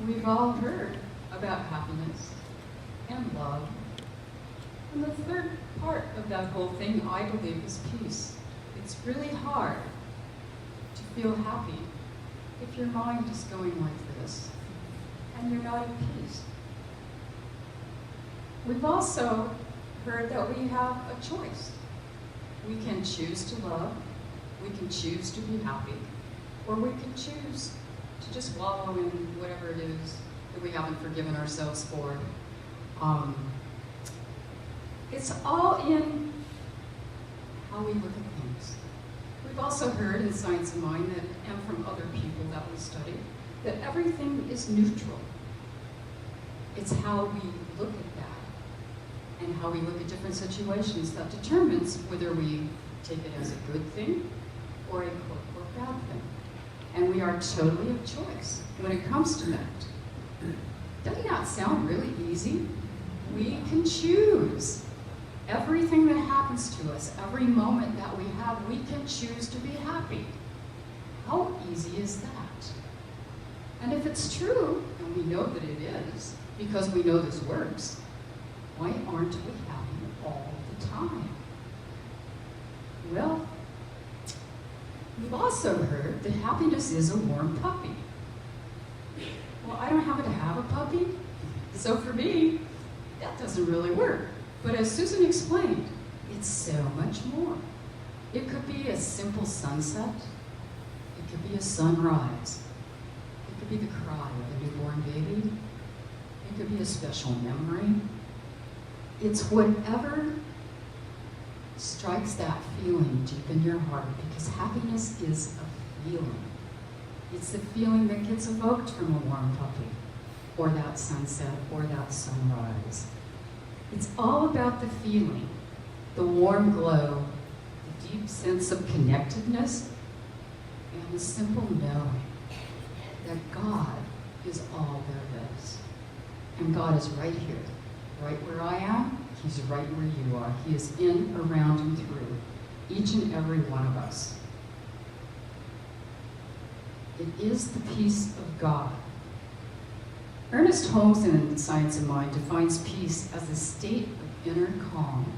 We've all heard about happiness and love. And the third part of that whole thing, I believe, is peace. It's really hard to feel happy if your mind is going like this and you're not at peace. We've also heard that we have a choice. We can choose to love, we can choose to be happy, or we can choose to just wallow in whatever it is that we haven't forgiven ourselves for. It's all in how we look at things. We've also heard in Science of Mind that, and from other people that we study, that everything is neutral. It's how we look at that and how we look at different situations that determines whether we take it as a good thing or a quote or bad thing. And we are totally of choice when it comes to that. Doesn't that sound really easy? We can choose. Everything that happens to us, every moment that we have, we can choose to be happy. How easy is that? And if it's true, and we know that it is, because we know this works, why aren't we happy all the time? Well, we've also heard that happiness is a warm puppy. Well, I don't happen to have a puppy, so for me, that doesn't really work. But as Susan explained, it's so much more. It could be a simple sunset. It could be a sunrise. It could be the cry of a newborn baby. It could be a special memory. It's whatever strikes that feeling deep in your heart, because happiness is a feeling. It's the feeling that gets evoked from a warm puppy, or that sunset, or that sunrise. It's all about the feeling, the warm glow, the deep sense of connectedness, and the simple knowing that God is all there is. And God is right here, right where I am. He's right where you are. He is in, around, and through each and every one of us. It is the peace of God. Ernest Holmes in Science of Mind defines peace as a state of inner calm,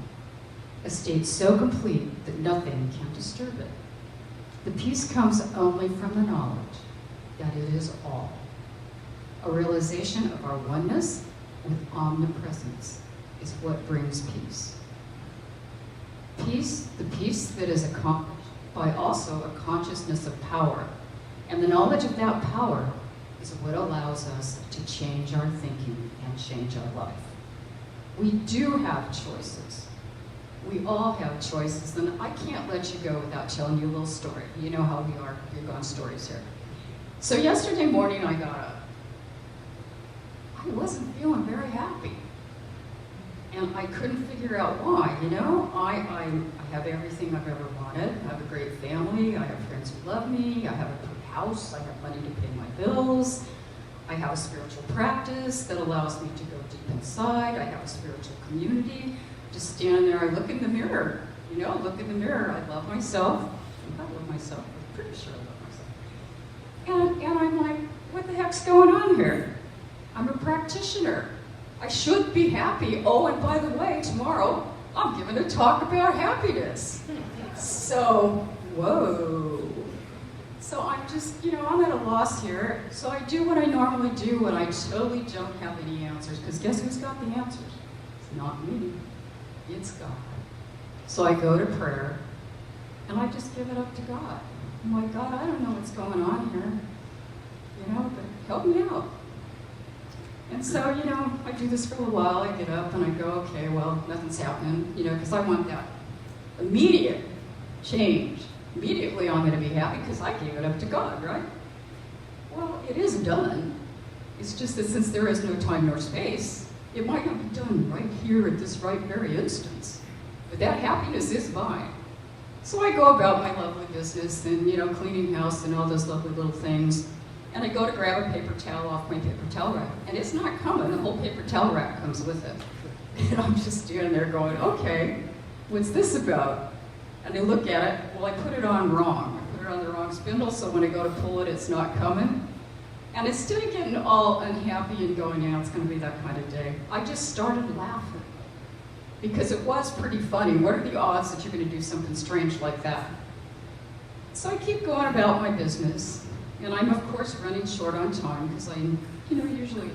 a state so complete that nothing can disturb it. The peace comes only from the knowledge that it is all, a realization of our oneness with omnipresence is what brings peace. Peace, the peace that is accomplished by also a consciousness of power, and the knowledge of that power is what allows us to change our thinking and change our life. We do have choices. We all have choices, and I can't let you go without telling you a little story. You know how we are big on stories here. So yesterday morning I got up. I wasn't feeling very happy. And I couldn't figure out why, you know? I have everything I've ever wanted. I have a great family. I have friends who love me. I have a good house. I have money to pay my bills. I have a spiritual practice that allows me to go deep inside. I have a spiritual community. Just stand there, I look in the mirror. You know, look in the mirror. I love myself. I love myself. I'm pretty sure I love myself. And I'm like, what the heck's going on here? I'm a practitioner. I should be happy. Oh, and by the way, tomorrow I'm giving a talk about happiness. So, whoa. So I'm just, you know, I'm at a loss here. So I do what I normally do when I totally don't have any answers. Because guess who's got the answers? It's not me. It's God. So I go to prayer, and I just give it up to God. I'm like, God, I don't know what's going on here. You know, but help me out. And so, you know, I do this for a little while. I get up and I go, okay, well, nothing's happening, you know, because I want that immediate change. Immediately I'm going to be happy because I gave it up to God, right? Well, it is done. It's just that since there is no time nor space, it might not be done right here at this right very instance. But that happiness is mine. So I go about my lovely business and, you know, cleaning house and all those lovely little things. And I go to grab a paper towel off my paper towel rack. And it's not coming. The whole paper towel rack comes with it. And I'm just standing there going, okay, what's this about? And I look at it. Well, I put it on wrong. I put it on the wrong spindle, so when I go to pull it, it's not coming. And And instead of getting all unhappy and going, yeah, it's going to be that kind of day, I just started laughing. Because it was pretty funny. What are the odds that you're going to do something strange like that? So I keep going about my business. And I'm, of course, running short on time because I, usually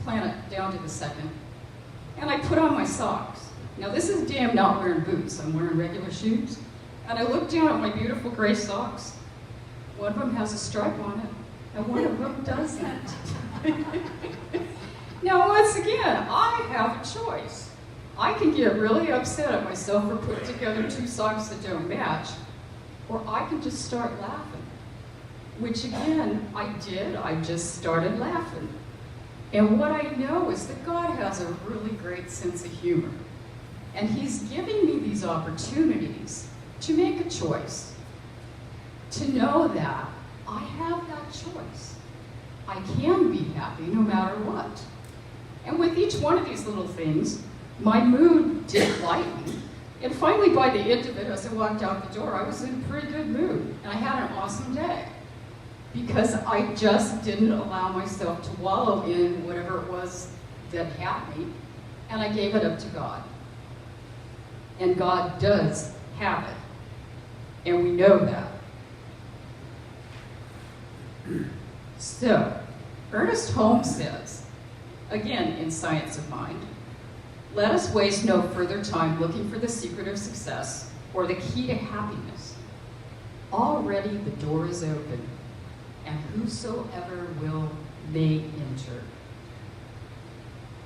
plan it down to the second. And I put on my socks. Now, this is damn not wearing boots. I'm wearing regular shoes. And I look down at my beautiful gray socks. One of them has a stripe on it, and one of them doesn't. Now, once again, I have a choice. I can get really upset at myself for putting together two socks that don't match, or I can just start laughing. Which again, I did. I just started laughing. And what I know is that God has a really great sense of humor. And He's giving me these opportunities to make a choice. To know that I have that choice. I can be happy no matter what. And with each one of these little things, my mood did lighten. And finally, by the end of it, as I walked out the door, I was in a pretty good mood. And I had an awesome day. Because I just didn't allow myself to wallow in whatever it was that had me. And I gave it up to God. And God does have it. And we know that. So, Ernest Holmes says, again in Science of Mind, let us waste no further time looking for the secret of success or the key to happiness. Already the door is open, and whosoever will may enter.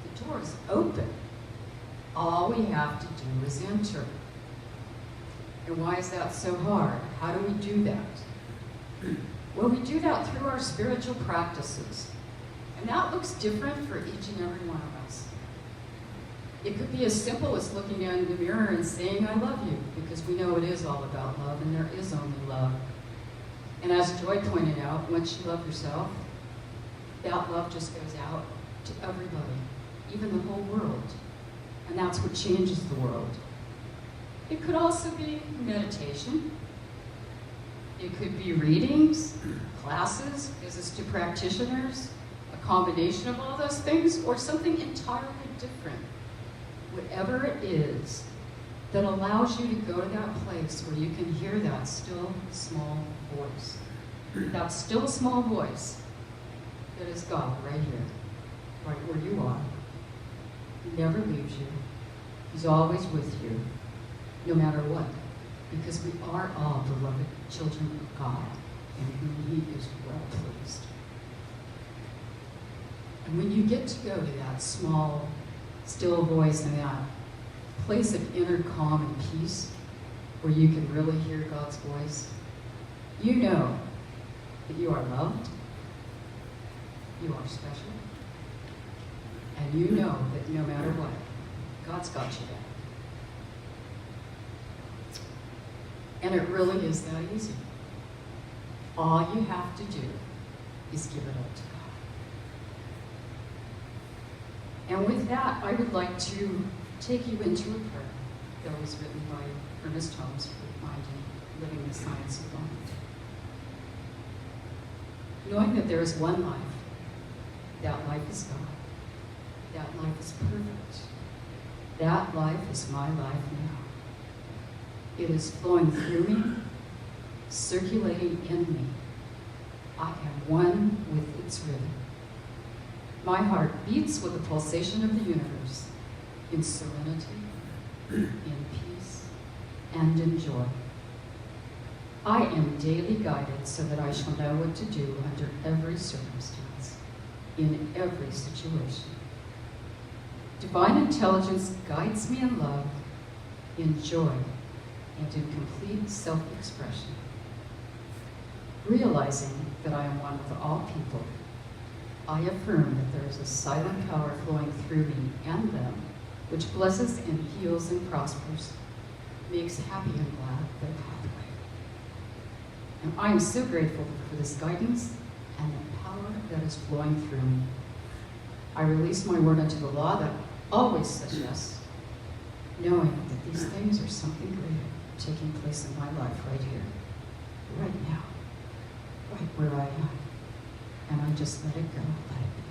The door is open. All we have to do is enter. And why is that so hard? How do we do that? Well, we do that through our spiritual practices. And that looks different for each and every one of us. It could be as simple as looking in the mirror and saying, I love you, because we know it is all about love, and there is only love. And as Joy pointed out, once you love yourself, that love just goes out to everybody, even the whole world. And that's what changes the world. It could also be meditation. It could be readings, classes, visits to practitioners, a combination of all those things, or something entirely different. Whatever it is that allows you to go to that place where you can hear that still small voice. That still small voice that is God right here, right where you are. He never leaves you. He's always with you, no matter what, because we are all beloved children of God, and whom He is well pleased. And when you get to go to that small, still voice and that place of inner calm and peace, where you can really hear God's voice, you know that you are loved, you are special, and you know that no matter what, God's got you there. And it really is that easy. All you have to do is give it up to God. And with that, I would like to take you into a prayer that was written by Ernest Holmes for Mind and Living the Science of Mind. Knowing that there is one life, that life is God, that life is perfect, that life is my life now. It is flowing through me, circulating in me. I am one with its rhythm. My heart beats with the pulsation of the universe, in serenity, in peace, and in joy. I am daily guided so that I shall know what to do under every circumstance, in every situation. Divine intelligence guides me in love, in joy, and in complete self-expression. Realizing that I am one with all people, I affirm that there is a silent power flowing through me and them, which blesses and heals and prospers, makes happy and glad their pathway. And I am so grateful for this guidance and the power that is flowing through me. I release my word unto the law that always says yes, knowing that these things are something greater taking place in my life right here, right now, right where I am. just let it go, let it be.